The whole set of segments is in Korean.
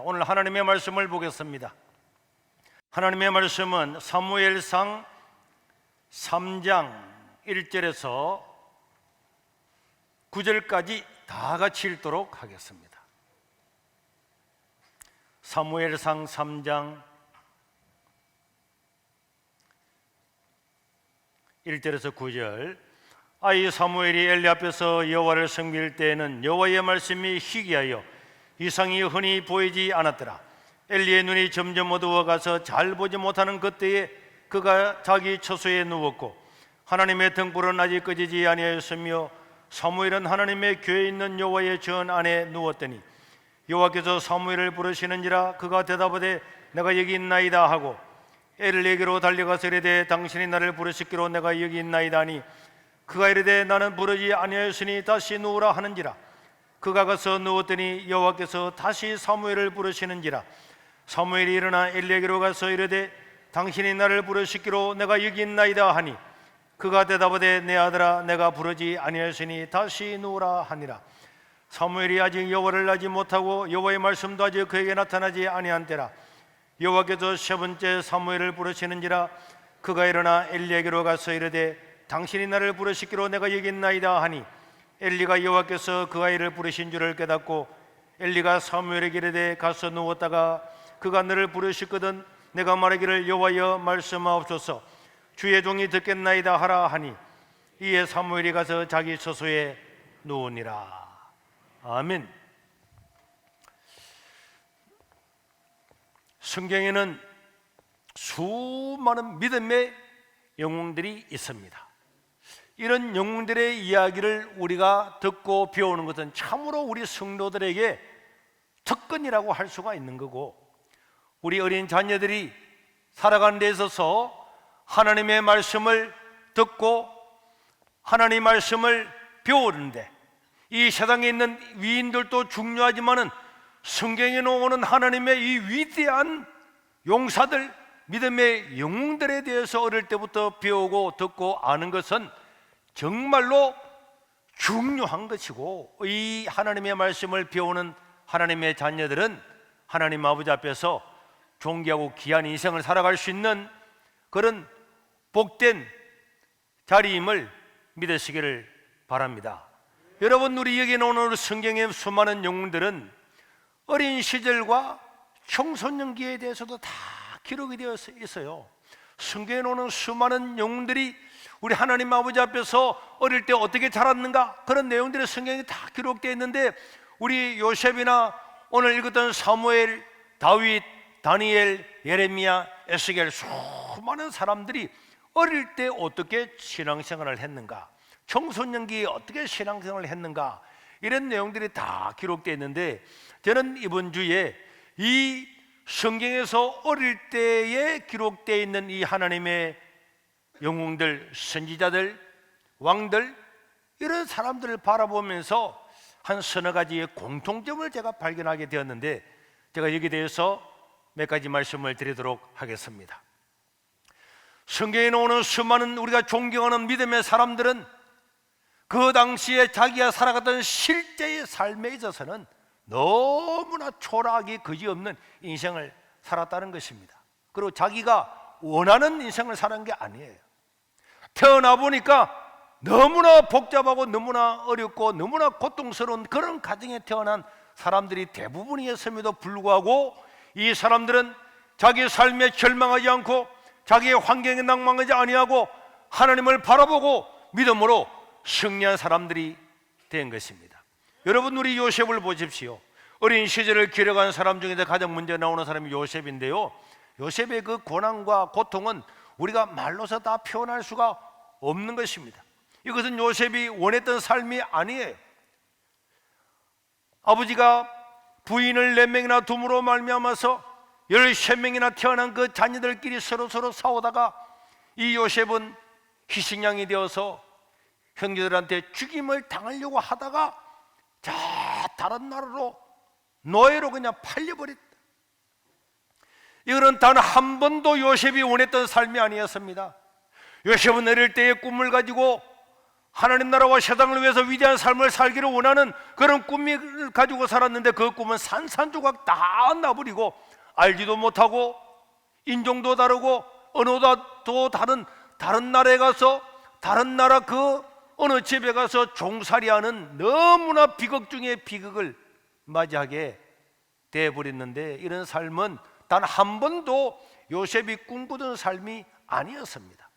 오늘 하나님의 말씀을 보겠습니다. 하나님의 말씀은 사무엘상 3장 1절에서 9절까지 다 같이 읽도록 하겠습니다. 사무엘상 3장 1절에서 9절. 아이 사무엘이 엘리 앞에서 여호와를 섬길 때에는 여호와의 말씀이 희귀하여 이상이 흔히 보이지 않았더라. 엘리의 눈이 점점 어두워가서 잘 보지 못하는 그때에 그가 자기 처소에 누웠고 하나님의 등불은 아직 꺼지지 아니하였으며 사무엘은 하나님의 교회에 있는 여호와의 전 안에 누웠더니 여호와께서 사무엘을 부르시는지라 그가 대답하되 내가 여기 있나이다 하고 엘리에게로 달려가서 이르되 당신이 나를 부르시기로 내가 여기 있나이다 하니 그가 이르되 나는 부르지 아니하였으니 다시 누우라 하는지라. 그가 가서 누웠더니 여호와께서 다시 사무엘을 부르시는지라. 사무엘이 일어나 엘리에게로 가서 이르되 당신이 나를 부르시기로 내가 여기 있나이다 하니 그가 대답하되 내 아들아 내가 부르지 아니하였으니 다시 누우라 하니라. 사무엘이 아직 여호와를 알지 못하고 여호와의 말씀도 아직 그에게 나타나지 아니한 때라. 여호와께서 세 번째 사무엘을 부르시는지라. 그가 일어나 엘리에게로 가서 이르되 당신이 나를 부르시기로 내가 여기 있나이다 하니 엘리가 여호와께서 그 아이를 부르신 줄을 깨닫고 엘리가 사무엘에게 이르되 가서 누웠다가 그가 너를 부르시거든 내가 말하기를 여호와여 말씀하옵소서 주의 종이 듣겠나이다 하라 하니 이에 사무엘이 가서 자기 처소에 누우니라. 아멘. 성경에는 수많은 믿음의 영웅들이 있습니다. 이런 영웅들의 이야기를 우리가 듣고 배우는 것은 참으로 우리 성도들에게 특권이라고 할 수가 있는 거고, 우리 어린 자녀들이 살아가는 데 있어서 하나님의 말씀을 듣고 하나님의 말씀을 배우는데, 이 세상에 있는 위인들도 중요하지만은 성경에 나오는 하나님의 이 위대한 용사들, 믿음의 영웅들에 대해서 어릴 때부터 배우고 듣고 아는 것은 정말로 중요한 것이고, 이 하나님의 말씀을 배우는 하나님의 자녀들은 하나님 아버지 앞에서 존귀하고 귀한 인생을 살아갈 수 있는 그런 복된 자리임을 믿으시기를 바랍니다. 여러분, 우리 여기 나오는 성경의 수많은 영웅들은 어린 시절과 청소년기에 대해서도 다 기록이 되어 있어요. 성경에 나오는 수많은 영웅들이 우리 하나님 아버지 앞에서 어릴 때 어떻게 자랐는가, 그런 내용들이 성경에 다 기록되어 있는데, 우리 요셉이나 오늘 읽었던 사무엘, 다윗, 다니엘, 예레미야, 에스겔, 수많은 사람들이 어릴 때 어떻게 신앙생활을 했는가, 청소년기에 어떻게 신앙생활을 했는가, 이런 내용들이 다 기록되어 있는데, 저는 이번 주에 이 성경에서 어릴 때에 기록되어 있는 이 하나님의 영웅들, 선지자들, 왕들, 이런 사람들을 바라보면서 한 서너 가지의 공통점을 제가 발견하게 되었는데, 제가 여기에 대해서 몇 가지 말씀을 드리도록 하겠습니다. 성경에 나오는 수많은 우리가 존경하는 믿음의 사람들은 그 당시에 자기가 살아갔던 실제의 삶에 있어서는 너무나 초라하게 그지없는 인생을 살았다는 것입니다. 그리고 자기가 원하는 인생을 사는 게 아니에요. 태어나 보니까 너무나 복잡하고 너무나 어렵고 너무나 고통스러운 그런 가정에 태어난 사람들이 대부분이었음에도 불구하고 이 사람들은 자기 삶에 절망하지 않고 자기의 환경에 낭망하지 아니하고 하나님을 바라보고 믿음으로 승리한 사람들이 된 것입니다. 여러분, 우리 요셉을 보십시오. 어린 시절을 기록한 사람 중에서 가장 먼저 나오는 사람이 요셉인데요, 요셉의 그 고난과 고통은 우리가 말로서 다 표현할 수가 없는 것입니다. 이것은 요셉이 원했던 삶이 아니에요. 아버지가 부인을 4명이나 둠으로 말미암아서 13명이나 태어난 그 자녀들끼리 서로 싸우다가 이 요셉은 희생양이 되어서 형제들한테 죽임을 당하려고 하다가 다른 나라로 노예로 그냥 팔려버렸다. 이거는 단 한 번도 요셉이 원했던 삶이 아니었습니다. 요셉은 어릴 때의 꿈을 가지고 하나님 나라와 세상을 위해서 위대한 삶을 살기를 원하는 그런 꿈을 가지고 살았는데 그 꿈은 산산조각 다 나버리고 알지도 못하고 인종도 다르고 언어도 다른 나라에 가서 다른 나라 그 어느 집에 가서 종살이하는 너무나 비극 중에 비극을 맞이하게 되어버렸는데 이런 삶은 단 한 번도 요셉이 꿈꾸던 삶이 아니었습니다.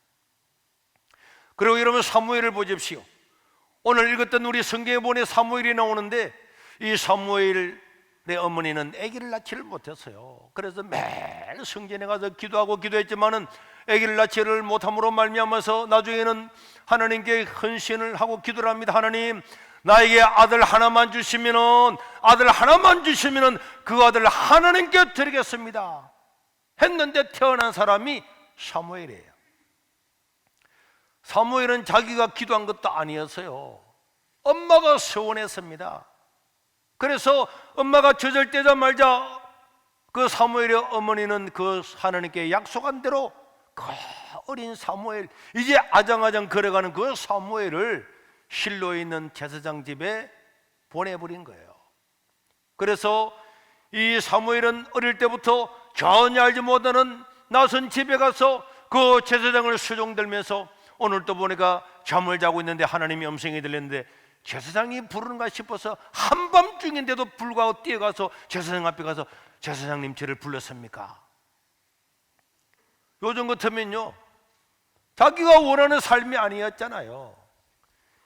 그리고 여러분 사무엘을 보십시오. 오늘 읽었던 우리 성경에 보니 사무엘이 나오는데 이 사무엘의 어머니는 아기를 낳지를 못했어요. 그래서 매일 성전에 가서 기도하고 기도했지만은 아기를 낳지를 못함으로 말미암아서 나중에는 하나님께 헌신을 하고 기도를 합니다. 하나님, 나에게 아들 하나만 주시면은 그 아들 하나님께 드리겠습니다 했는데 태어난 사람이 사무엘이에요. 사무엘은 자기가 기도한 것도 아니었어요. 엄마가 서원했습니다. 그래서 엄마가 젖을때자마자 그 사무엘의 어머니는 그 하나님께 약속한 대로 그 어린 사무엘, 이제 아장아장 걸어가는 그 사무엘을 실로에 있는 제사장 집에 보내버린 거예요. 그래서 이 사무엘은 어릴 때부터 전혀 알지 못하는 낯선 집에 가서 그 제사장을 수종들면서 오늘 또 보니까 잠을 자고 있는데 하나님의 음성이 들렸는데 제사장이 부르는가 싶어서 한밤중인데도 불구하고 뛰어가서 제사장 앞에 가서 제사장님 저를 불렀습니까? 요즘 같으면요 자기가 원하는 삶이 아니었잖아요.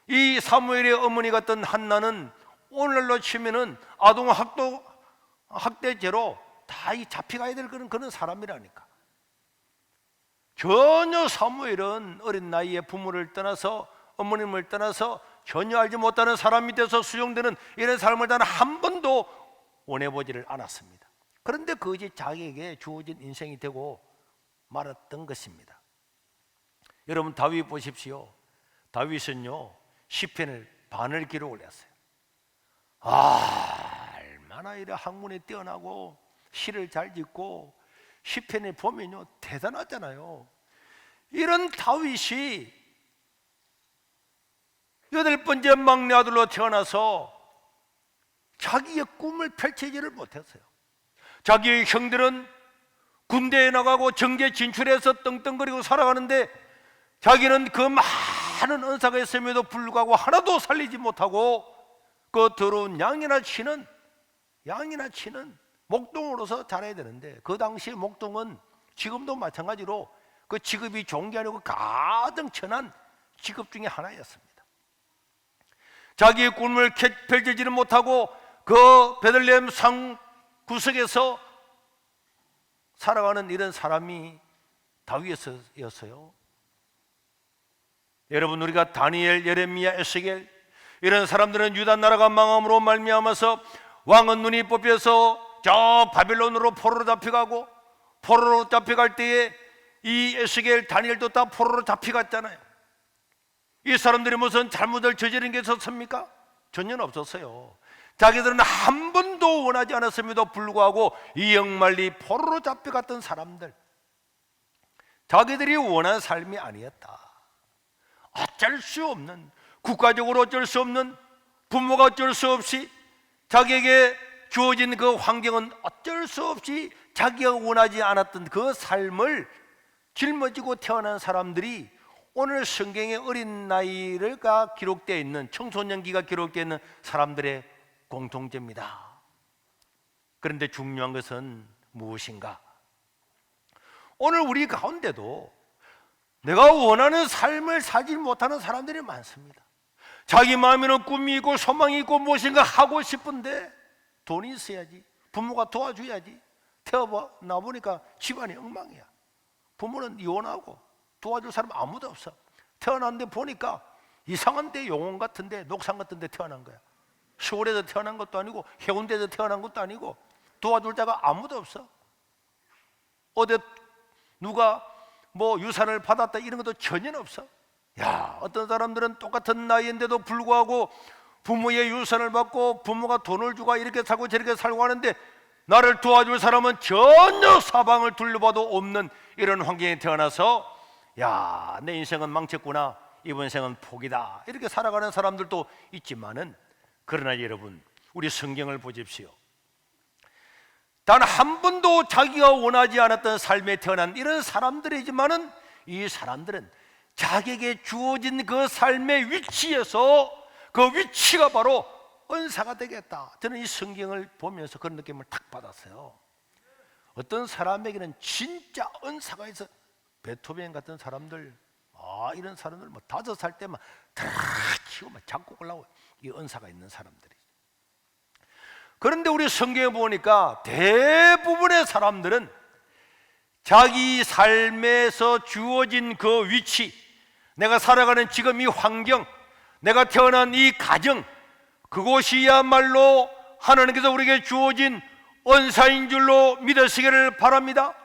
이 사무엘의 어머니 같은 한나는 오늘날로 치면은 아동 학대죄로 다 잡혀가야 될 그런 사람이라니까. 전혀 사무엘은 어린 나이에 부모를 떠나서 어머님을 떠나서 전혀 알지 못하는 사람이 돼서 수용되는 이런 삶을 단 한 번도 원해보지를 않았습니다. 그런데 그것이 자기에게 주어진 인생이 되고 말았던 것입니다. 여러분 다윗 보십시오. 다윗은요 시편을 반을 기록을 했어요. 얼마나 이래 학문에 뛰어나고 시를 잘 짓고 시편에 보면요 대단하잖아요. 이런 다윗이 8번째 막내 아들로 태어나서 자기의 꿈을 펼치지를 못했어요. 자기의 형들은 군대에 나가고 정계 진출해서 떵떵거리고 살아가는데 자기는 그 많은 은사가 있음에도 불구하고 하나도 살리지 못하고 그 더러운 양이나 치는 목동으로서 자라야 되는데 그 당시 목동은 지금도 마찬가지로 그 직업이 좋은 게 아니고 가장 천한 직업 중에 하나였습니다. 자기의 꿈을 펼치지는 못하고 그 베들레헴 산 구석에서 살아가는 이런 사람이 다윗이었어요. 여러분 우리가 다니엘, 예레미야, 에스겔 이런 사람들은 유다 나라가 망함으로 말미암아서 왕은 눈이 뽑혀서 저 바빌론으로 포로로 잡혀가고 포로로 잡혀갈 때에 이 에스겔, 다니엘도 다 포로로 잡혀갔잖아요. 이 사람들이 무슨 잘못을 저지른 게 있었습니까? 전혀 없었어요. 자기들은 한 번도 원하지 않았음에도 불구하고 이 영말리 포로로 잡혀갔던 사람들, 자기들이 원한 삶이 아니었다. 어쩔 수 없는, 국가적으로 어쩔 수 없는, 부모가 어쩔 수 없이 자기에게 주어진 그 환경은 어쩔 수 없이 자기가 원하지 않았던 그 삶을 짊어지고 태어난 사람들이 오늘 성경의 어린 나이가 기록되어 있는, 청소년기가 기록되어 있는 사람들의 공통점입니다. 그런데 중요한 것은 무엇인가? 오늘 우리 가운데도 내가 원하는 삶을 살지 못하는 사람들이 많습니다. 자기 마음에는 꿈이 있고 소망이 있고 무엇인가 하고 싶은데 돈이 있어야지, 부모가 도와줘야지. 태어나 보니까 집안이 엉망이야. 부모는 이혼하고 도와줄 사람 아무도 없어. 태어났는데 보니까 이상한 데 용원 같은 데, 녹산 같은 데 태어난 거야. 서울에서 태어난 것도 아니고 해운대에서 태어난 것도 아니고 도와줄 자가 아무도 없어. 어디 누가 뭐 유산을 받았다 이런 것도 전혀 없어. 야, 어떤 사람들은 똑같은 나이인데도 불구하고 부모의 유산을 받고 부모가 돈을 주고 이렇게 살고 저렇게 살고 하는데 나를 도와줄 사람은 전혀 사방을 둘러봐도 없는 이런 환경에 태어나서 야, 내 인생은 망쳤구나 이번 생은 포기다 이렇게 살아가는 사람들도 있지만은, 그러나 여러분, 우리 성경을 보십시오. 단 한 번도 자기가 원하지 않았던 삶에 태어난 이런 사람들이지만은, 이 사람들은 자기에게 주어진 그 삶의 위치에서 그 위치가 바로 은사가 되겠다. 저는 이 성경을 보면서 그런 느낌을 탁 받았어요. 어떤 사람에게는 진짜 은사가 있어. 베토벤 같은 사람들, 이런 사람들 뭐 5살 때만 다 키고 막 작곡을 하고, 이 은사가 있는 사람들이. 그런데 우리 성경에 보니까 대부분의 사람들은 자기 삶에서 주어진 그 위치, 내가 살아가는 지금 이 환경, 내가 태어난 이 가정, 그곳이야말로 하나님께서 우리에게 주어진 은사인 줄로 믿으시기를 바랍니다.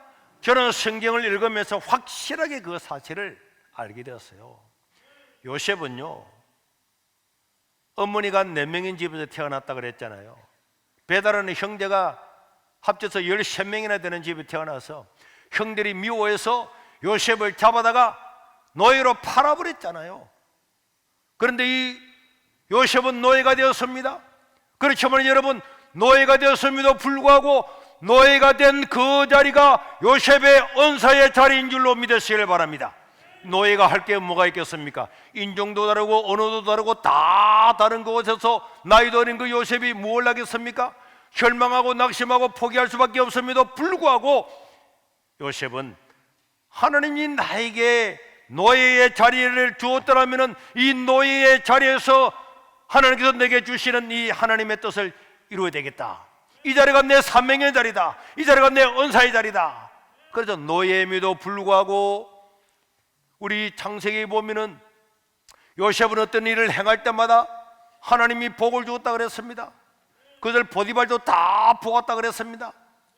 저는 성경을 읽으면서 확실하게 그 사실을 알게 되었어요. 요셉은요, 어머니가 4명인 집에서 태어났다 그랬잖아요. 베다라는 형제가 합쳐서 13명이나 되는 집에 태어나서 형들이 미워해서 요셉을 잡아다가 노예로 팔아버렸잖아요. 그런데 이 요셉은 노예가 되었습니다. 그렇지만 여러분, 노예가 되었음에도 불구하고 노예가 된 그 자리가 요셉의 은사의 자리인 줄로 믿으시길 바랍니다. 노예가 할 게 뭐가 있겠습니까? 인종도 다르고 언어도 다르고 다 다른 곳에서 나이도 어린 그 요셉이 무엇을 하겠습니까? 절망하고 낙심하고 포기할 수밖에 없음에도 불구하고 요셉은 하나님이 나에게 노예의 자리를 주었더라면 이 노예의 자리에서 하나님께서 내게 주시는 이 하나님의 뜻을 이루어야 되겠다. 이 자리가 내 사명의 자리다. 이 자리가 내 은사의 자리다. 그래서 노예임에도 불구하고 우리 창세기에 보면은 요셉은 어떤 일을 행할 때마다 하나님이 복을 주었다 그랬습니다. 그들 보디발도 다 보았다 그랬습니다.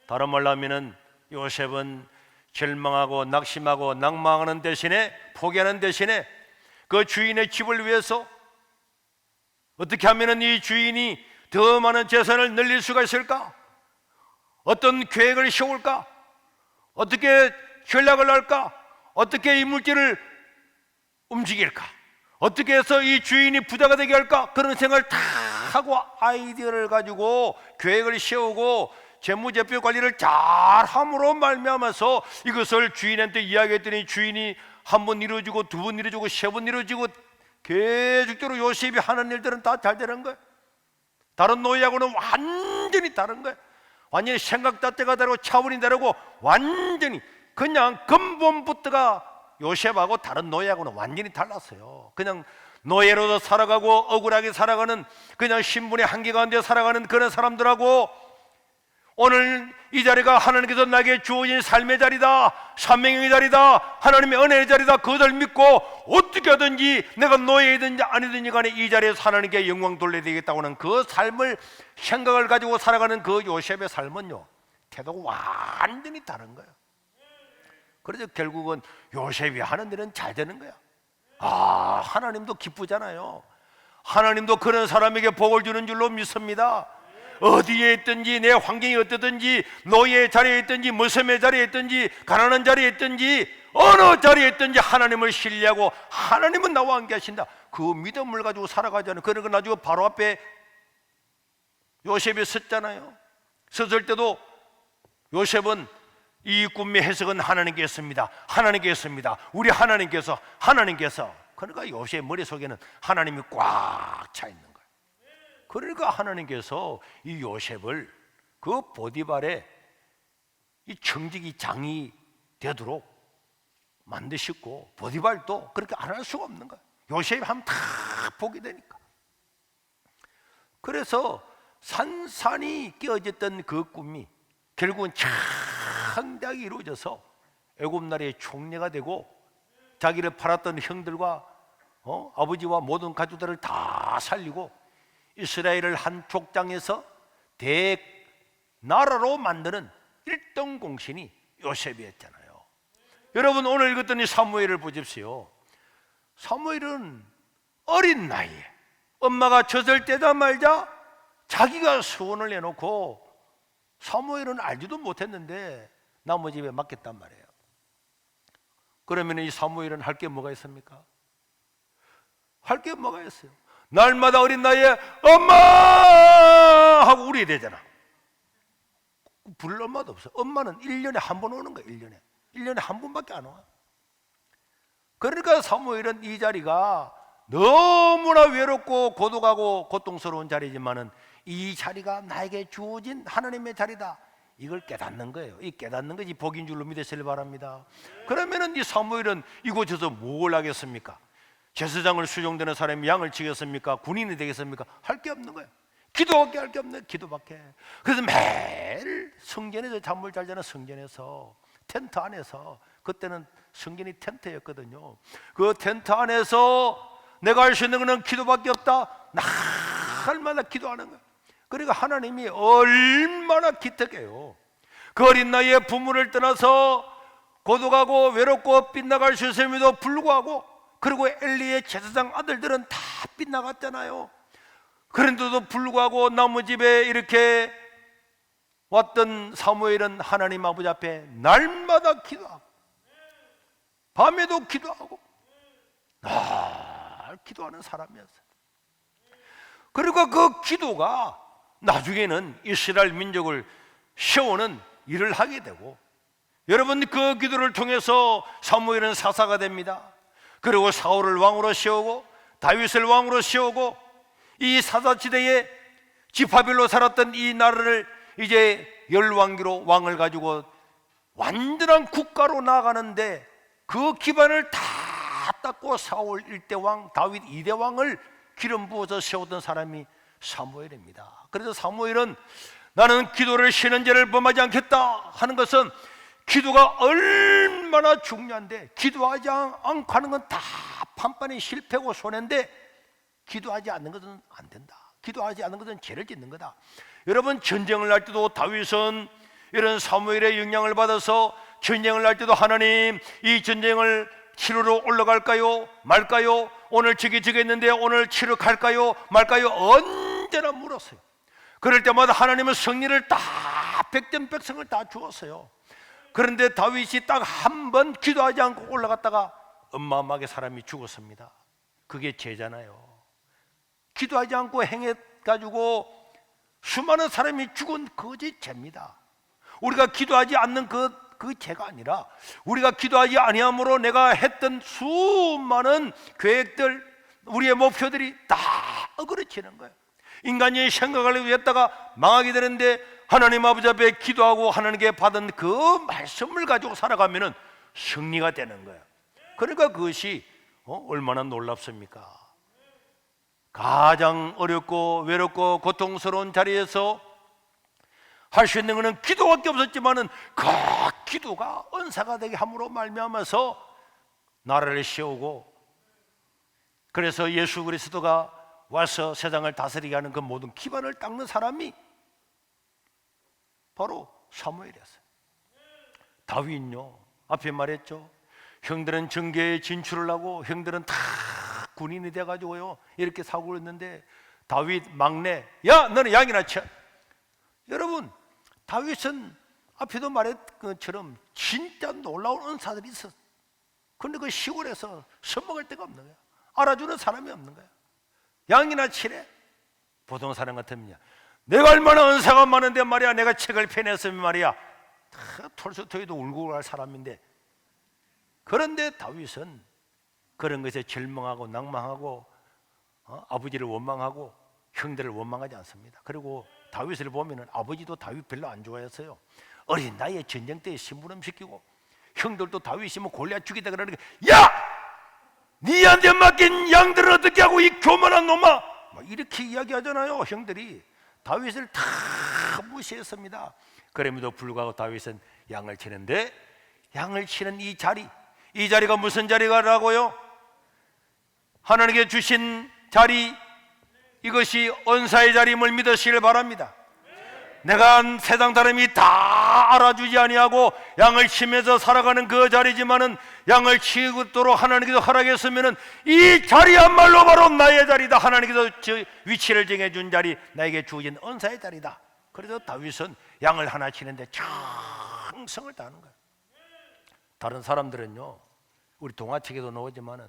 다른 말로 하면은 요셉은 절망하고 낙심하고 낭망하는 대신에, 포기하는 대신에 그 주인의 집을 위해서 어떻게 하면은 이 주인이 더 많은 재산을 늘릴 수가 있을까? 어떤 계획을 세울까? 어떻게 전략을 할까? 어떻게 이 물질을 움직일까? 어떻게 해서 이 주인이 부자가 되게 할까? 그런 생각을 다 하고 아이디어를 가지고 계획을 세우고 재무제표 관리를 잘 함으로 말미암아서 이것을 주인한테 이야기했더니 주인이 한 번 이루어지고 두 번 이루어지고 세 번 이루어지고 계속적으로 요셉이 하는 일들은 다 잘 되는 거예요. 다른 노예하고는 완전히 다른 거예요. 완전히 생각 자체가 다르고 차원이 다르고 완전히 그냥 근본부터가 요셉하고 다른 노예하고는 완전히 달랐어요. 그냥 노예로도 살아가고 억울하게 살아가는 그냥 신분의 한계 가운데 살아가는 그런 사람들하고 오늘 이 자리가 하나님께서 나에게 주어진 삶의 자리다, 사명의 자리다, 하나님의 은혜의 자리다, 그것을 믿고 어떻게 하든지 내가 노예이든지 아니든지 간에 이 자리에서 하나님께 영광 돌려야 되겠다고 하는 그 삶을 생각을 가지고 살아가는 그 요셉의 삶은요, 태도가 완전히 다른 거예요. 그래서 결국은 요셉이 하는 일은 잘 되는 거야. 하나님도 기쁘잖아요. 하나님도 그런 사람에게 복을 주는 줄로 믿습니다. 어디에 있든지 내 환경이 어떠든지 노예의 자리에 있든지 모섬의 자리에 있든지 가난한 자리에 있든지 어느 자리에 있든지 하나님을 신뢰하고 하나님은 나와 함께 하신다, 그 믿음을 가지고 살아가자는, 그런 걸 가지고 바로 앞에 요셉이 섰잖아요. 섰을 때도 요셉은 이 꿈의 해석은 하나님께 했습니다. 하나님께 했습니다. 우리 하나님께서 그러니까 요셉의 머릿속에는 하나님이 꽉 차 있는 거예요. 그러니까 하나님께서 이 요셉을 그 보디발의 이 청지기 장이 되도록 만드셨고, 보디발도 그렇게 안 할 수가 없는 거예요. 요셉이 하면 다 보게 되니까. 그래서 산산이 깨어졌던 그 꿈이 결국은 창대하게 이루어져서 애굽 나라의 총리가 되고 자기를 팔았던 형들과 아버지와 모든 가족들을 다 살리고 이스라엘을 한 족장에서 대나라로 만드는 1등 공신이 요셉이었잖아요. 여러분, 오늘 읽었던 이 사무엘을 보십시오. 사무엘은 어린 나이에 엄마가 젖을 떼다 말자 자기가 소원을 내놓고, 사무엘은 알지도 못했는데 나무 집에 맡겼단 말이에요. 그러면 이 사무엘은 할 게 뭐가 있습니까? 할 게 뭐가 있어요? 날마다 어린 나이에 엄마 하고 울어야 되잖아. 부를 엄마도 없어. 엄마는 1년에 한 번 오는 거야. 1년에 한 번밖에 안 와. 그러니까 사무엘은 이 자리가 너무나 외롭고 고독하고 고통스러운 자리지만은 이 자리가 나에게 주어진 하나님의 자리다, 이걸 깨닫는 거예요. 이 깨닫는 것이 복인 줄로 믿으시길 바랍니다. 그러면은 이 사무엘은 이곳에서 뭘 하겠습니까? 제사장을 수종되는 사람이 양을 치겠습니까? 군인이 되겠습니까? 할 게 없는 거예요. 기도밖에 할 게 없는, 기도밖에. 그래서 매일 성전에서, 잠을 잘 자는 성전에서, 텐트 안에서, 그때는 성전이 텐트였거든요. 그 텐트 안에서 내가 할 수 있는 것은 기도밖에 없다. 날마다 기도하는 거예요. 그러니까 하나님이 얼마나 기특해요. 그 어린 나이에 부모를 떠나서 고독하고 외롭고 빗나갈 수 있음에도 불구하고, 그리고 엘리의 제사장 아들들은 다 빗나갔잖아요. 그런데도 불구하고 나무 집에 이렇게 왔던 사무엘은 하나님 아버지 앞에 날마다 기도하고 밤에도 기도하고 날 기도하는 사람이었어요. 그리고 그 기도가 나중에는 이스라엘 민족을 세우는 일을 하게 되고, 여러분 그 기도를 통해서 사무엘은 사사가 됩니다. 그리고 사울을 왕으로 세우고 다윗을 왕으로 세우고, 이 사사지대에 지파별로 살았던 이 나라를 이제 열왕기로 왕을 가지고 완전한 국가로 나아가는데 그 기반을 다 닦고 사울 1대 왕, 다윗 2대 왕을 기름 부어서 세웠던 사람이 사무엘입니다. 그래서 사무엘은 나는 기도를 쉬는 죄를 범하지 않겠다 하는 것은 기도가 얼마나 중요한데, 기도하지 않고 하는 건 다 판판이 실패고 손해인데 기도하지 않는 것은 안 된다. 기도하지 않는 것은 죄를 짓는 거다. 여러분 전쟁을 할 때도 다윗은 이런 사무엘의 영향을 받아서 전쟁을 할 때도 하나님, 이 전쟁을 치르러 올라갈까요 말까요? 오늘 저기 있는데 오늘 치러 갈까요 말까요? 언제나 물었어요. 그럴 때마다 하나님은 승리를 다 백전백승을 다 주었어요. 그런데 다윗이 딱 한 번 기도하지 않고 올라갔다가 어마어마하게 사람이 죽었습니다. 그게 죄잖아요. 기도하지 않고 행해가지고 수많은 사람이 죽은 그것이 죄입니다. 우리가 기도하지 않는 그 죄가 아니라, 우리가 기도하지 아니함으로 내가 했던 수많은 계획들, 우리의 목표들이 다 어그러지는 거예요. 인간이 생각하려고 했다가 망하게 되는데, 하나님 아버지 앞에 기도하고 하나님께 받은 그 말씀을 가지고 살아가면 승리가 되는 거예요. 그러니까 그것이 얼마나 놀랍습니까? 가장 어렵고 외롭고 고통스러운 자리에서 할 수 있는 것은 기도밖에 없었지만은 그 기도가 은사가 되게 함으로 말미암아서 나라를 세우고, 그래서 예수 그리스도가 와서 세상을 다스리게 하는 그 모든 기반을 닦는 사람이 바로 사무엘이었어요. 다윗은요, 앞에 말했죠. 형들은 정계에 진출을 하고 형들은 다 군인이 돼가지고요 이렇게 사고를 했는데, 다윗 막내, 야 너는 양이나 쳐. 여러분 다윗은 앞에도 말했던 것처럼 진짜 놀라운 은사들이 있었어. 그런데 그 시골에서 써먹을 데가 없는 거야. 알아주는 사람이 없는 거야. 양이나 치래. 보통 사람 같으면 내가 얼마나 은사가 많은데 말이야, 내가 책을 펴냈으면 말이야 톨스토이도 울고 갈 사람인데, 그런데 다윗은 그런 것에 절망하고 낭망하고 아버지를 원망하고 형들을 원망하지 않습니다. 그리고 다윗을 보면 아버지도 다윗 별로 안 좋아했어요. 어린 나이에 전쟁 때 심부름시키고, 형들도 다윗이 뭐 골리앗 죽이다 그러니까 야! 니한테 맡긴 양들은 어떻게 하고 이 교만한 놈아! 이렇게 이야기하잖아요. 형들이 다윗을 다 무시했습니다. 그럼에도 불구하고 다윗은 양을 치는데, 양을 치는 이 자리가 무슨 자리가라고요? 하나님께 주신 자리, 이것이 은사의 자리임을 믿으시길 바랍니다. 내가 세상 사람이 다 알아주지 아니하고 양을 치면서 살아가는 그 자리지만은, 양을 치도록 하나님께서 허락했으면은 이 자리야말로 바로 나의 자리다. 하나님께서 저 위치를 정해준 자리, 나에게 주어진 은사의 자리다. 그래서 다윗은 양을 하나 치는데 정성을 다하는 거예요. 다른 사람들은요, 우리 동화책에도 나오지만은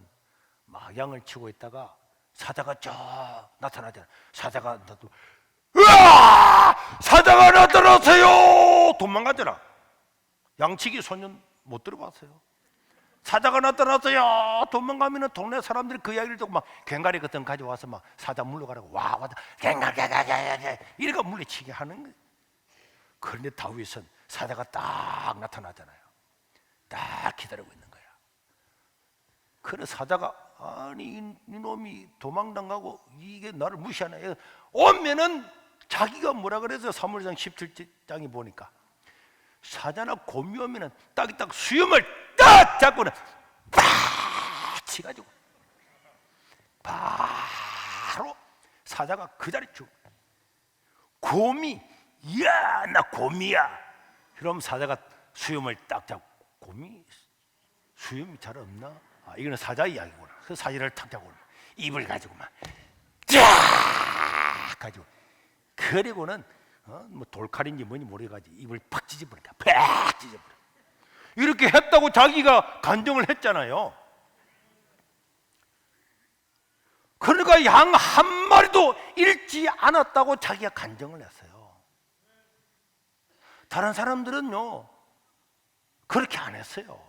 막 양을 치고 있다가 사자가 저 나타나잖아. 사자가 나도 으아! 사자가 나타났어요! 도망가잖아. 양치기 소년 못 들어봤어요? 사자가 나타났어요! 도망가면은 동네 사람들이 그 이야기를 듣고 막 괭가리 같은 거 가져와서 막 사자 물러가라고 와 괭가리 이렇게 물리치게 하는 거예요. 그런데 다윗은 사자가 딱 나타나잖아요. 딱 기다리고 있는 거야. 그래 사자가 아니 이놈이 도망당가고 이게 나를 무시하네. 오면은 자기가 뭐라 그래서 사무엘상 17장에 보니까 사자나 곰이 오면은 딱 수염을 딱 잡고는 팍 치가지고 바로 사자가 그 자리 죽어. 곰이 야 나 곰이야. 그럼 사자가 수염을 딱 잡고 곰이 수염이 잘 없나? 이거는 사자 이야기구나. 그 사자를 탁 잡고 입을 가지고만 쫙 가지고 그리고는 뭐 돌칼인지 뭐니 모르가지고 입을 팍 찢어버린다. 팍 찢어버려. 이렇게 했다고 자기가 간증을 했잖아요. 그러니까 양 한 마리도 잃지 않았다고 자기가 간증을 했어요. 다른 사람들은요 그렇게 안 했어요.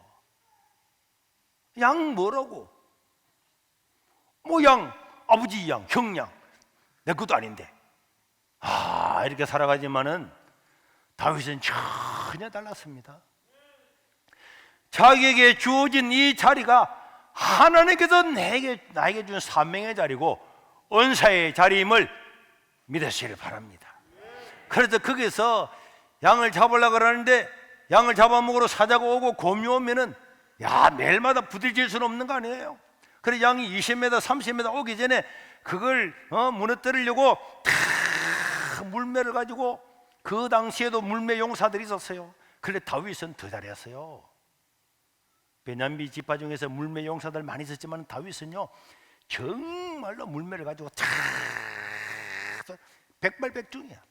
양 뭐라고? 뭐 양, 아버지 양, 형 양, 내 것도 아닌데 이렇게 살아가지만은 다윗은 전혀 달랐습니다. 자기에게 주어진 이 자리가 하나님께서 나에게 준 사명의 자리고 은사의 자리임을 믿으시길 바랍니다. 그래서 거기서 양을 잡으려고 그러는데 양을 잡아먹으러 사자가 오고 곰이 오면은 매일마다 부딪힐 수는 없는 거 아니에요. 그래서 양이 20m, 30m 오기 전에 그걸 무너뜨리려고 탁 물매를 가지고 그 당시에도 물매 용사들이 있었어요. 그런데 다윗은 더 잘했어요. 베냐민 지파 중에서 물매 용사들 많이 있었지만 다윗은요 정말로 물매를 가지고 탁 백발백중이야.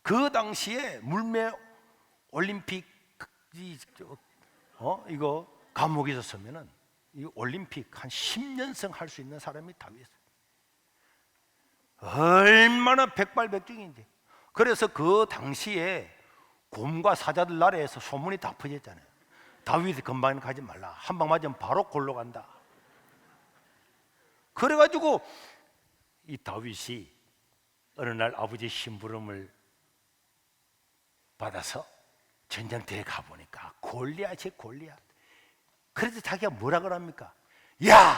그 당시에 물매 올림픽 이거 감옥에 있었으면은 이 올림픽 한 10년승 할 수 있는 사람이 다윗. 얼마나 백발백중인지. 그래서 그 당시에 곰과 사자들 나라에서 소문이 다 퍼졌잖아요. 다윗이 금방 가지 말라. 한 방 맞으면 바로 골로 간다. 그래가지고 이 다윗이 어느 날 아버지 심부름을 받아서 전쟁터에 가보니까 골리앗이 골리앗. 그래서 자기가 뭐라 그럽니까? 야,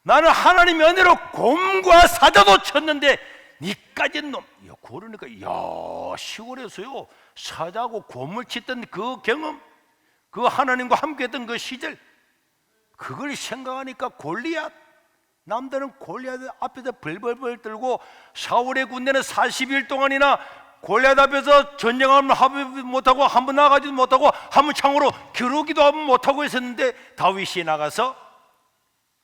나는 하나님의 은혜로 곰과 사자도 쳤는데 니까진 놈. 그러니까 시골에서요 사자고 곰을 치던 그 경험, 그 하나님과 함께했던 그 시절, 그걸 생각하니까 골리앗, 남들은 골리앗 앞에서 벌벌벌 떨고 사울의 군대는 40일 동안이나 골리앗 앞에서 전쟁하면 합의 못하고 한 번 나가지도 못하고 한 번 창으로 겨루기도 못하고 있었는데 다윗이 나가서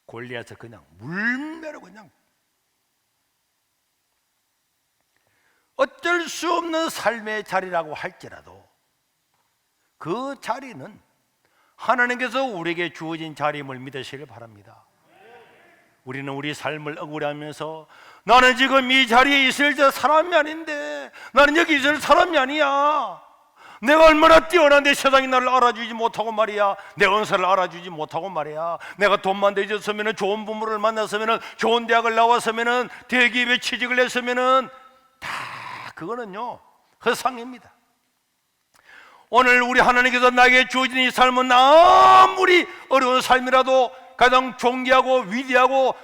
골리앗을 그냥 물매로 그냥 어쩔 수 없는 삶의 자리라고 할지라도 그 자리는 하나님께서 우리에게 주어진 자리임을 믿으시길 바랍니다. 우리는 우리 삶을 억울해하면서 나는 지금 이 자리에 있을 사람이 아닌데, 나는 여기 있을 사람이 아니야, 내가 얼마나 뛰어난데 세상이 나를 알아주지 못하고 말이야, 내 은사를 알아주지 못하고 말이야, 내가 돈만 되졌으면, 좋은 부모를 만났으면, 좋은 대학을 나왔으면, 대기업에 취직을 했으면 다 그거는요 허상입니다. 오늘 우리 하나님께서 나에게 주어진 이 삶은 아무리 어려운 삶이라도 가장 존귀하고 위대하고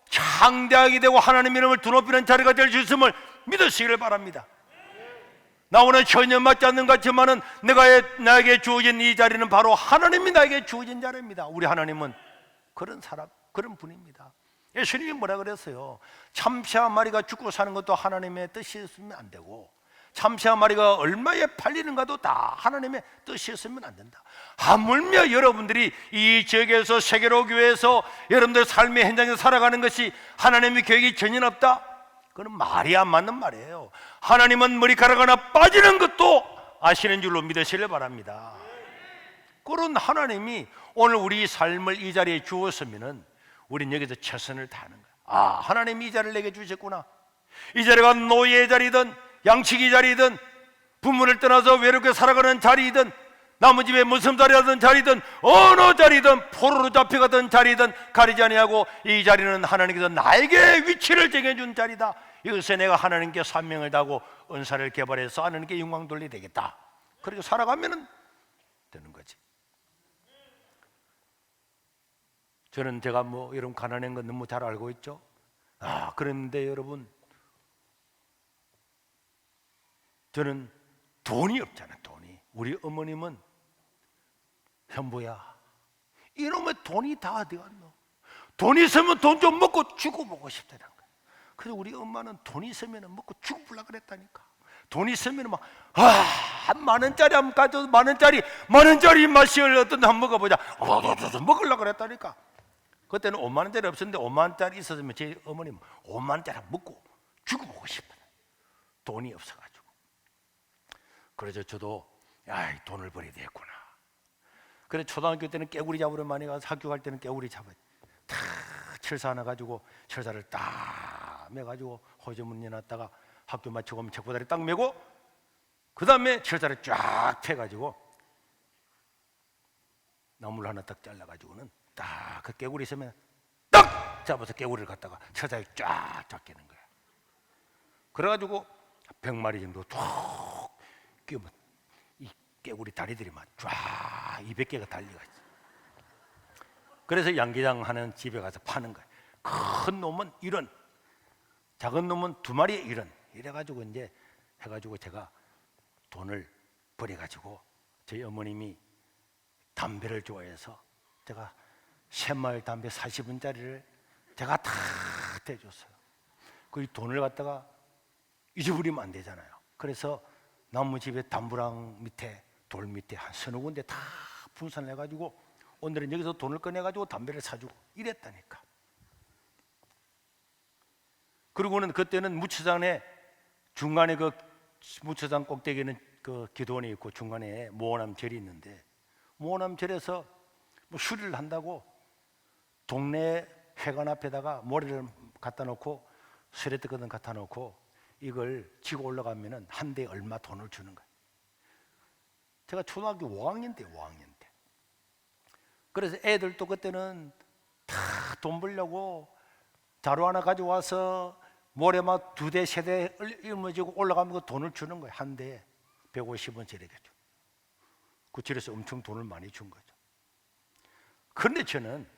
창대하게 되고 하나님 이름을 드높이는 자리가 될 수 있음을 믿으시기를 바랍니다. 나오는 전혀 맞지 않는 것 같지만은 나에게 주어진 이 자리는 바로 하나님이 나에게 주어진 자리입니다. 우리 하나님은 그런 사람, 그런 분입니다. 예수님이 뭐라 그랬어요? 참새 한 마리가 죽고 사는 것도 하나님의 뜻이었으면 안 되고, 참새 한 마리가 얼마에 팔리는가도 다 하나님의 뜻이었으면 안 된다. 하물며 여러분들이 이 지역에서 세계로 교회에서 여러분들 삶의 현장에서 살아가는 것이 하나님의 계획이 전혀 없다? 그건 말이 안 맞는 말이에요. 하나님은 머리카락 하나 빠지는 것도 아시는 줄로 믿으시길 바랍니다. 그런 하나님이 오늘 우리 삶을 이 자리에 주었으면 우린 여기서 최선을 다하는 거야. 아, 하나님이 이 자리를 내게 주셨구나. 이 자리가 노예의 자리든 양치기 자리든 부모를 떠나서 외롭게 살아가는 자리이든 나무집에 무슨자리하던 자리든 어느 자리든 포로로 잡혀가던 자리든 가리지 아니하고 이 자리는 하나님께서 나에게 위치를 정해준 자리다. 이것에 내가 하나님께 사명을 다하고 은사를 개발해서 하나님께 영광 돌리게 되겠다. 그리고 살아가면 되는 거지. 저는 제가 이런 가난한 건 너무 잘 알고 있죠. 그런데 여러분, 저는 돈이 없잖아요. 돈이. 우리 어머님은 현보야, 이놈의 돈이 다 어디 갔노? 돈 있으면 돈 좀 먹고 죽어보고 싶다는 거야. 그래서 우리 엄마는 돈 있으면 먹고 죽어보려고 그랬다니까. 돈 있으면 막, 만 원짜리 한번 가져도 만 원짜리 맛을 어떤 한 먹어보자. 먹으려고 그랬다니까. 그때는 5만 원짜리 없었는데 5만 원짜리 있었으면 제 어머님 5만 원짜리 먹고 죽어보고 싶다. 돈이 없어가지고. 그래서 저도 돈을 벌여야 되겠구나. 그래 초등학교 때는 깨구리 잡으러 많이 가서 학교 갈 때는 깨구리 잡아요. 다 철사 하나 가지고 철사를 딱 매가지고 호주문 내놨다가 학교 마치고 오면 책보다리 딱 메고 그 다음에 철사를 쫙 펴가지고 나무를 하나 딱 잘라가지고는 딱 그 깨구리 있으면 딱 잡아서 깨구리를 갖다가 철사에 쫙 끼는 거야. 그래가지고 100마리 정도 툭 끼우면 이 깨구리 다리들이 막 쫙 200개가 달려가 있어. 그래서 양계장 하는 집에 가서 파는 거야. 큰 놈은 이런, 작은 놈은 2마리에 이런. 이래가지고 이제 해가지고 제가 돈을 벌여가지고 저희 어머님이 담배를 좋아해서 제가 새마을 담배 40원짜리를 제가 다 대줬어요. 그 돈을 갖다가 잊어버리면 안 되잖아요. 그래서 나무집에 담벼락 밑에 돌 밑에 한 서너 군데 다 분산을 해가지고 오늘은 여기서 돈을 꺼내가지고 담배를 사주고 이랬다니까. 그리고는 그때는 무처장에 중간에 그 무처장 꼭대기에는 그 기도원이 있고 중간에 모호남절이 있는데 모호남절에서 수리를 한다고 동네 회관 앞에다가 모래를 갖다 놓고 수레뜨거든 갖다 놓고 이걸 지고 올라가면은 한 대에 얼마 돈을 주는 거예요. 제가 초등학교 5학년 때. 그래서 애들도 그때는 다 돈 벌려고 자루 하나 가져와서 모래막 2대, 3대 일머지고 올라가면 그 돈을 주는 거예요. 한 대에 150원짜리겠죠. 그 집에서 엄청 돈을 많이 준 거죠. 그런데 저는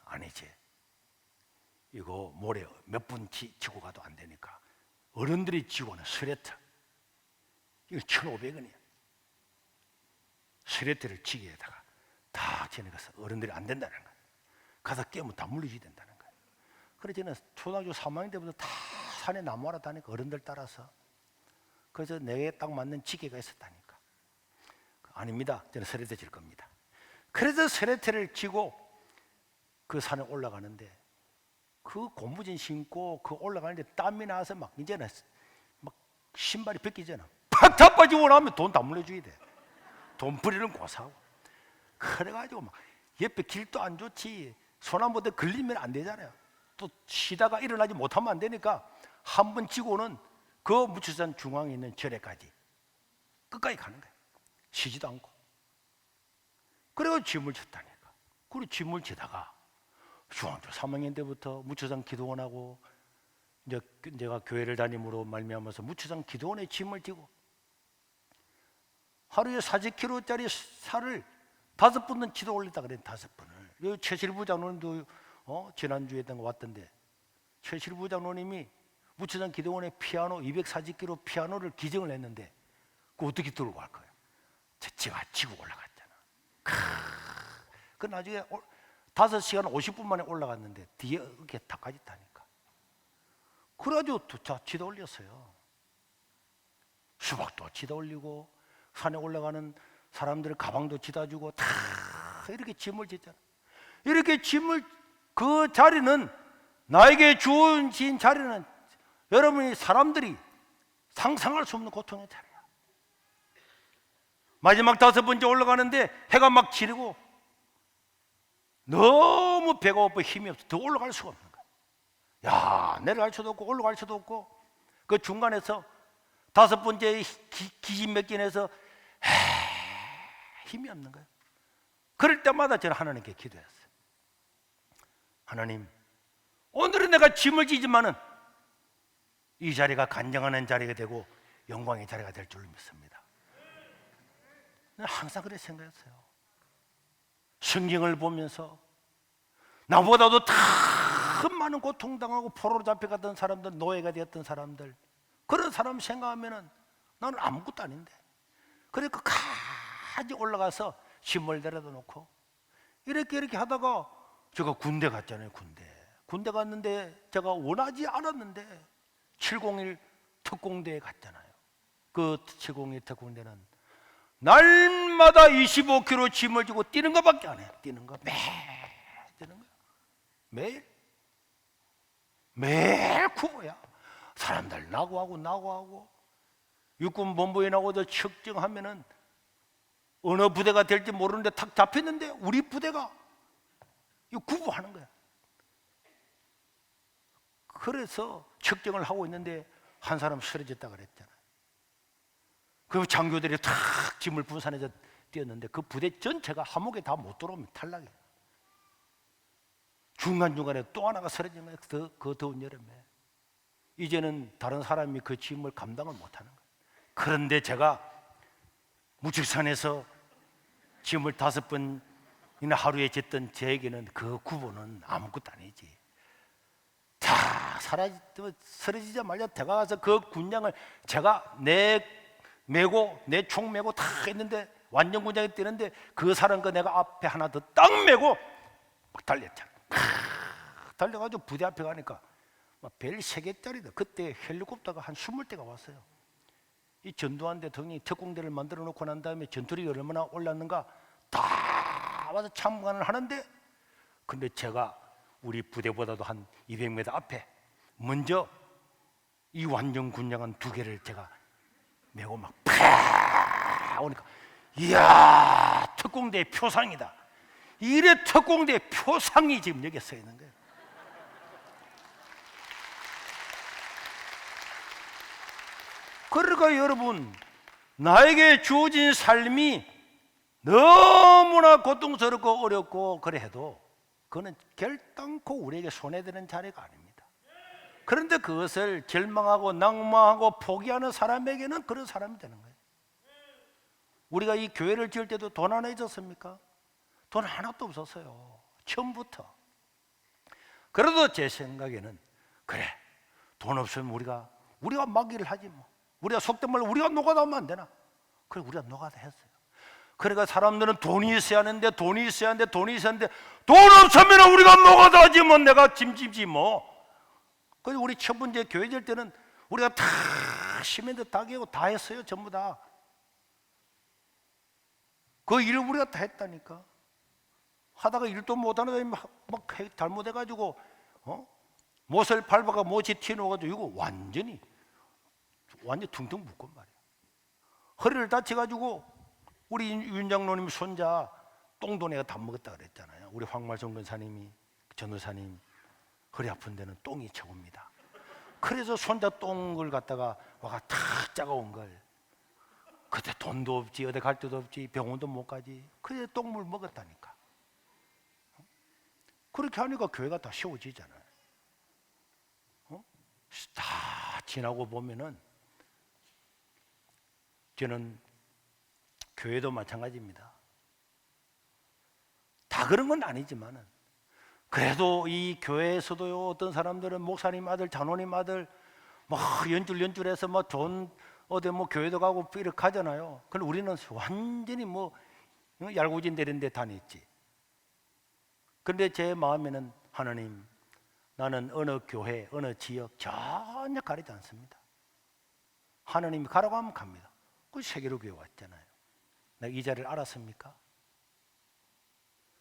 아니지. 이거 모래 몇 분 지고 가도 안 되니까 어른들이 지고는 스레터 이거 1,500원이야. 스레터를 지게에다가 다 지내가서 어른들이 안 된다는 거야. 가서 깨면 다 물리지 된다는 거야. 그래서 저는 초등학교 3학년 때부터 다 산에 나무하러 다니까 어른들 따라서. 그래서 내게 딱 맞는 지게가 있었다니까. 아닙니다. 저는 스레터 질 겁니다. 그래서 스레터를 지고 그 산에 올라가는데 그 고무신 신고 그 올라가는데 땀이 나서 막 이제는 막 신발이 벗기잖아. 팍 자빠지고 나면 돈 다 물려줘야 돼. 돈 부리는 고사하고. 그래가지고 막 옆에 길도 안 좋지. 소나무도 걸리면 안 되잖아요. 또 쉬다가 일어나지 못하면 안 되니까 한 번 지고는 그 무추산 중앙에 있는 절에까지 끝까지 가는 거예요. 쉬지도 않고. 그래가지고 짐을 졌다니까. 그리고 짐을 지다가 중학교 3학년 때부터 무추산 기도원하고 이제 내가 교회를 다니므로 말미암아서 무추산 기도원에 짐을 지고 하루에 40kg짜리 살을 5번은 지도 올렸다 그래. 5번을. 최실부 장로님도 지난주에 왔던데 최실부 장로님이 무추산 기도원에 피아노 240kg 피아노를 기증을 했는데 그거 어떻게 들고 갈 거예요? 제가 지고 올라갔잖아. 그 나중에 5시간 50분 만에 올라갔는데 뒤에 이렇게 다 까짓다니까. 그래가지고 지도 올렸어요. 수박도 지도 올리고 산에 올라가는 사람들 가방도 지다 주고 다 이렇게 짐을 짓잖아. 이렇게 짐을 그 자리는 나에게 주어진 자리는 여러분이 사람들이 상상할 수 없는 고통의 자리야. 마지막 5번째 올라가는데 해가 막 지르고 너무 배가 고파 힘이 없어. 더 올라갈 수가 없는 거야. 야, 내려갈 수도 없고 올라갈 수도 없고 그 중간에서 다섯 번째 기진맥진해서 힘이 없는 거예요. 그럴 때마다 저는 하나님께 기도했어요. 하나님, 오늘은 내가 짐을 지지만은 이 자리가 간증하는 자리가 되고 영광의 자리가 될 줄 믿습니다. 항상 그렇게 생각했어요. 성경을 보면서 나보다도 더 많은 고통당하고 포로로 잡혀갔던 사람들, 노예가 되었던 사람들, 그런 사람 생각하면은 나는 아무것도 아닌데, 그래 끝까지 올라가서 짐을 내려다 놓고 이렇게 하다가 제가 군대 갔잖아요. 군대 갔는데 제가 원하지 않았는데 701 특공대에 갔잖아요. 그 701 특공대는 날마다 25kg 짐을 지고 뛰는 것밖에 안 해요. 뛰는 거 매일 뛰는 거야. 매일 구호야. 사람들 나고하고 육군 본부에 나고도 측정하면은 어느 부대가 될지 모르는데 탁 잡혔는데 우리 부대가 이거 구부하는 거야. 그래서 측정을 하고 있는데 한 사람 쓰러졌다 그랬잖아요. 그 장교들이 탁 짐을 분산해서 뛰었는데 그 부대 전체가 함옥에 다 못 들어오면 탈락이에요. 중간중간에 또 하나가 쓰러진 거예요. 그 더운 여름에. 이제는 다른 사람이 그 짐을 감당을 못하는 거예요. 그런데 제가 무측산에서 짐을 5번이나 하루에 졌던 저에게는 그 구보는 아무것도 아니지. 다 쓰러지자마자 다가가서 그 군장을 제가 내 총 메고 다 했는데 완전 군장이 뛰는데 그 사람 거 내가 앞에 하나 더 딱 메고 막 달렸잖아. 달려가지고 부대 앞에 가니까 벨 3개짜리다. 그때 헬리콥터가 한 20대가 왔어요. 이 전두환 대통령이 특공대를 만들어 놓고 난 다음에 전투력이 얼마나 올랐는가 다 와서 참관을 하는데, 근데 제가 우리 부대보다도 한 200m 앞에 먼저 이 완전 군장한 2개를 제가 메고 막 팍 오니까 이야, 특공대 표상이다. 이래 특공대 표상이 지금 여기 서 있는 거예요. 그러니까 여러분, 나에게 주어진 삶이 너무나 고통스럽고 어렵고 그래 해도 그거는 결단코 우리에게 손해되는 자리가 아닙니다. 그런데 그것을 절망하고 낭망하고 포기하는 사람에게는 그런 사람이 되는 거예요. 우리가 이 교회를 지을 때도 돈 하나 있었습니까? 돈 하나도 없었어요. 처음부터. 그래도 제 생각에는 그래, 돈 없으면 우리가 막일을 하지 뭐. 우리가 속된 말로 우리가 노가다 하면 안 되나? 그래, 우리가 노가다 했어요. 그러니까 사람들은 돈이 있어야 하는데 돈 없으면 우리가 노가다 하지 뭐. 내가 짐지지 뭐. 그래서 우리 첫 번째 교회 질 때는 우리가 다 시멘트 다 개고 다 했어요. 전부 다. 그 일을 우리가 다 했다니까. 하다가 일도 못하는 사람이 막 잘못해가지고 못을 밟아가 못이 튀어나와가지고 이거 완전히 퉁퉁 붓고 말이야. 허리를 다쳐가지고 우리 윤 장로님 손자 똥도 내가 다 먹었다 그랬잖아요. 우리 황말성 권사님이, 전도사님 허리 아픈 데는 똥이 최고입니다. 그래서 손자 똥을 갖다가 와가 탁 짜가온 걸, 그때 돈도 없지, 어디 갈 데도 없지, 병원도 못 가지, 그래 똥물 먹었다니까. 그렇게 하니까 교회가 다 쉬워지잖아요. 다 지나고 보면은 저는 교회도 마찬가지입니다. 다 그런 건 아니지만은 그래도 이 교회에서도요, 어떤 사람들은 목사님 아들, 장로님 아들 뭐 연줄해서 뭐 좋은 어디 뭐 교회도 가고 이렇게 가잖아요. 그런데 우리는 완전히 뭐 얄궂은 데런 데 다녔지. 그런데 제 마음에는 하나님, 나는 어느 교회, 어느 지역 전혀 가리지 않습니다. 하나님이 가라고 하면 갑니다. 그 세계로 교회 왔잖아요. 내가 이 자리를 알았습니까?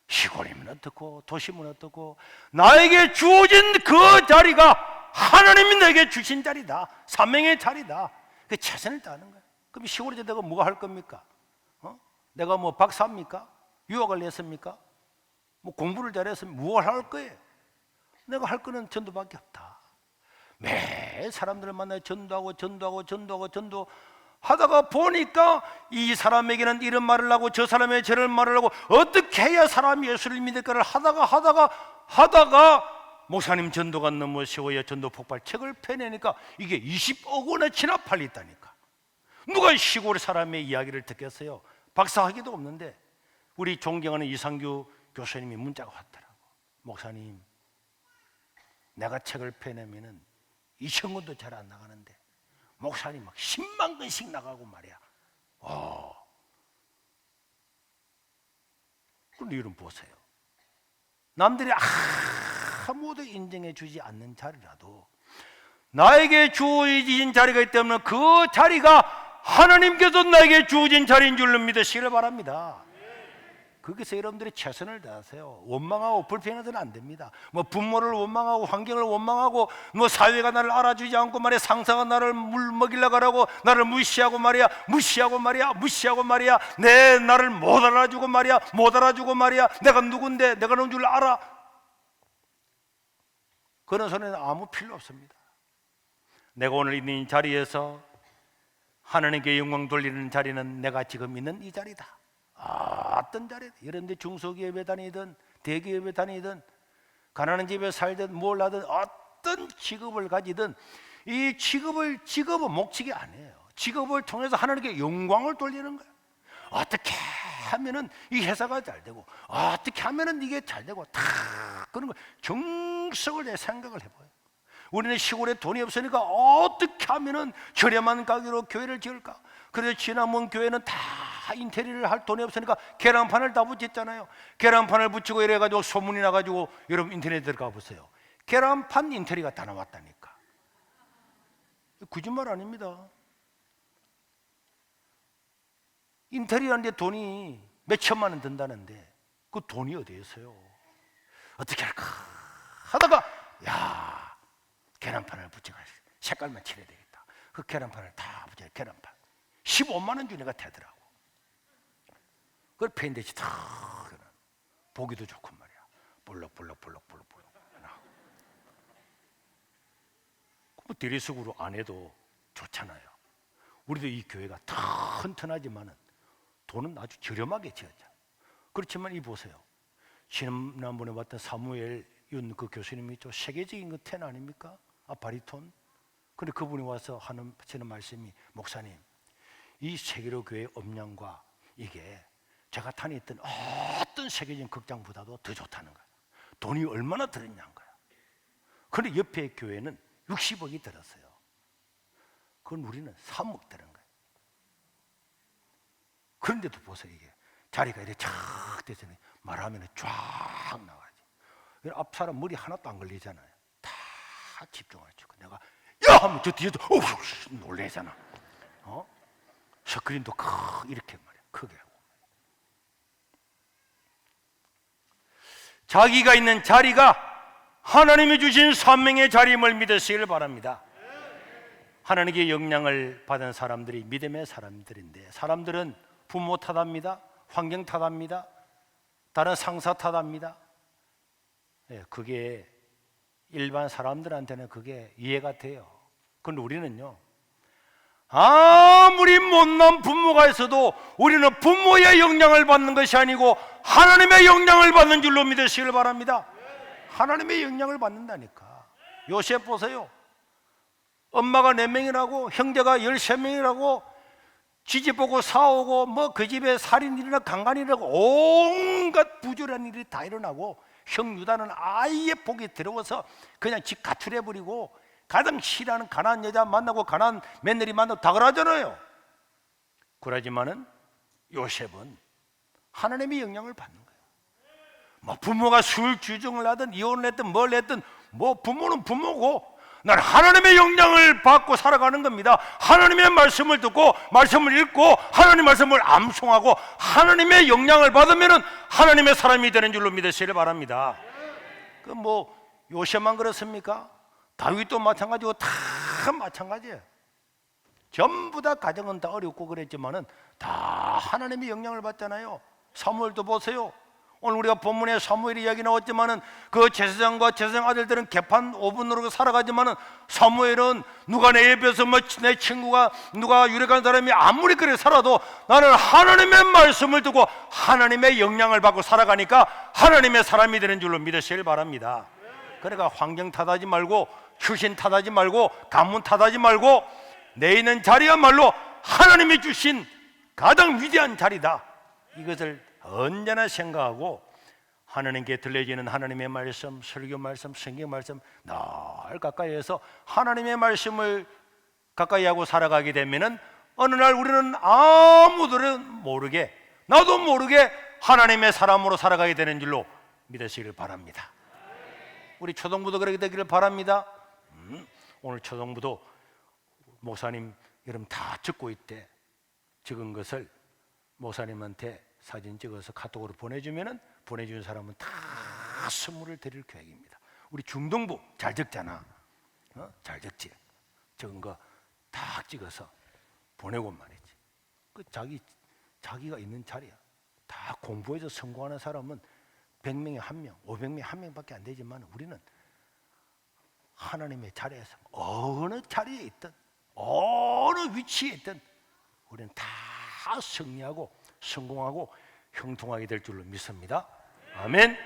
시골이면 어떻고 도시면 어떻고 나에게 주어진 그 자리가 하나님이 내게 주신 자리다. 사명의 자리다. 그 최선을 다하는 거예요. 그럼 시골에 내가 뭐가 할 겁니까? 내가 뭐 박사입니까? 유학을 냈습니까? 뭐 공부를 잘했으면 뭘 할 거예요? 내가 할 거는 전도밖에 없다. 매일 사람들을 만나 전도하고 하다가 보니까 이 사람에게는 이런 말을 하고 저 사람에게 저런 말을 하고 어떻게 해야 사람이 예수를 믿을까를 하다가 목사님 전도가 너무 쉬워야 전도 폭발책을 펴내니까 이게 20억 원어치나 팔렸다니까. 누가 시골 사람의 이야기를 듣겠어요? 박사학위도 없는데. 우리 존경하는 이상규 교수님이 문자가 왔더라고. 목사님, 내가 책을 펴내면은 2,000권도 잘 안 나가는데 목사님 막 10만 권씩 나가고 말이야. 그런데 이름 보세요. 남들이 아무도 인정해 주지 않는 자리라도 나에게 주어진 자리가 있기 때문에 그 자리가 하나님께서 나에게 주어진 자리인 줄로 믿으시기를 바랍니다. 거기서 여러분들이 최선을 다하세요. 원망하고 불평해서는 안 됩니다. 뭐 부모를 원망하고 환경을 원망하고 뭐 사회가 나를 알아주지 않고 말이야, 상사가 나를 물 먹이려고 하고 나를 무시하고 말이야 내 나를 못 알아주고 말이야 내가 누군데 내가 누군 줄 알아. 그런 소리는 아무 필요 없습니다. 내가 오늘 있는 이 자리에서 하나님께 영광 돌리는 자리는 내가 지금 있는 이 자리다. 어떤 자리든, 여러분들 중소기업에 다니든 대기업에 다니든 가난한 집에 살든 뭘 하든 어떤 직업을 가지든 이 직업은 목적이 아니에요. 직업을 통해서 하나님께 영광을 돌리는 거예요. 어떻게 하면은 이 회사가 잘 되고 어떻게 하면은 이게 잘 되고 다 그런 거 정석을 내 생각을 해봐요. 우리는 시골에 돈이 없으니까 어떻게 하면은 저렴한 가격으로 교회를 지을까? 그래서 지난번 교회는 다 인테리어를 할 돈이 없으니까 계란판을 다 붙였잖아요. 계란판을 붙이고 이래가지고 소문이 나가지고 여러분 인터넷에 들어가 보세요. 계란판 인테리어가 다 나왔다니까. 거짓말 아닙니다. 인테리어하는데 돈이 몇 천만 원 든다는데 그 돈이 어디에 있어요? 어떻게 할까 하다가 계란판을 붙여가 색깔만 칠해야 되겠다. 그 계란판을 다 붙여. 계란판 15만 원 주니까 되더라고. 그걸 페인트치 탁 보기도 좋고 말이야. 볼록볼록 뭐 대리석으로 안 해도 좋잖아요. 우리도 이 교회가 튼튼하지만은 돈은 아주 저렴하게 지었잖아요. 그렇지만 이 보세요. 지난번에 봤던 사무엘 윤 그 교수님이 좀 세계적인 그 텐 아닙니까? 바리톤. 근데 그분이 와서 하시는 말씀이, 목사님, 이 세계로 교회의 음량과 이게 제가 다녔던 어떤 세계적인 극장보다도 더 좋다는 거예요. 돈이 얼마나 들었냐는 거예요. 그런데 옆에 교회는 60억이 들었어요. 그건 우리는 3억 들은 거예요. 그런데도 보세요. 이게 자리가 이렇게 쫙 돼서 말하면 쫙 나가지. 앞 사람 머리 하나도 안 걸리잖아요. 다 집중할 줄. 내가 야 하면 저 뒤에도 놀래잖아. 스크린도 이렇게 말이야. 크게 하고. 자기가 있는 자리가 하나님이 주신 산명의 자리임을 믿으시길 바랍니다. 하나님께 영향을 받은 사람들이 믿음의 사람들인데, 사람들은 부모 탓합니다. 환경 탓합니다. 다른 상사 탓합니다. 그게 일반 사람들한테는 그게 이해가 돼요. 그런데 우리는요, 아무리 못난 부모가 있어도 우리는 부모의 영향을 받는 것이 아니고 하나님의 영향을 받는 줄로 믿으시길 바랍니다. 하나님의 영향을 받는다니까. 요셉 보세요. 엄마가 4명이라고, 형제가 13명이라고, 지지보고 사오고 뭐 그 집에 살인일이나 강간이라고 온갖 부조리한 일이 다 일어나고, 형 유다는 아예 복이 들어와서 그냥 집 가출해버리고 가장 싫어하는 가난한 여자 만나고 가난한 며느리 만나고 다 그러잖아요. 그러지만은 요셉은 하나님의 영향을 받는 거예요. 뭐 부모가 술 주정을 하든 이혼을 했든 뭘 했든 뭐 부모는 부모고, 난 하나님의 영향을 받고 살아가는 겁니다. 하나님의 말씀을 듣고 말씀을 읽고 하나님의 말씀을 암송하고 하나님의 영향을 받으면은 하나님의 사람이 되는 줄로 믿으시길 바랍니다. 그 뭐 요셉만 그렇습니까? 다윗도 마찬가지고 다 마찬가지예요. 전부 다 가정은 다 어렵고 그랬지만은 다 하나님의 영향을 받잖아요. 사무엘도 보세요. 오늘 우리가 본문에 사무엘 이야기 나왔지만은 그 제사장과 제사장 아들들은 개판 5분으로 살아가지만은 사무엘은 누가 내 옆에서 뭐 내 친구가 누가 유력한 사람이 아무리 그래 살아도 나는 하나님의 말씀을 듣고 하나님의 영향을 받고 살아가니까 하나님의 사람이 되는 줄로 믿으시길 바랍니다. 그러니까 환경 탓하지 말고 출신 탓하지 말고 가문 탓하지 말고 내 있는 자리야말로 하나님이 주신 가장 위대한 자리다, 이것을 언제나 생각하고 하나님께 들려지는 하나님의 말씀, 설교 말씀, 성경 말씀 늘 가까이에서 하나님의 말씀을 가까이 하고 살아가게 되면은 어느 날 우리는 아무들은 모르게, 나도 모르게 하나님의 사람으로 살아가게 되는 줄로 믿으시길 바랍니다. 우리 초동부도 그렇게 되기를 바랍니다. 오늘 초동부도 목사님 여러분 다 적고 있대. 적은 것을 목사님한테 사진 찍어서 카톡으로 보내주면은 보내주는 사람은 다 선물을 드릴 계획입니다. 우리 중동부 잘 적잖아. 잘 적지. 적은 거 다 찍어서 보내고 말이지. 그 자기가 있는 자리야. 다 공부해서 성공하는 사람은 100명에 1명, 500명에 1명밖에 안 되지만 우리는 하나님의 자리에서 어느 자리에 있든 어느 위치에 있든 우리는 다 승리하고 성공하고 형통하게 될 줄로 믿습니다. 아멘.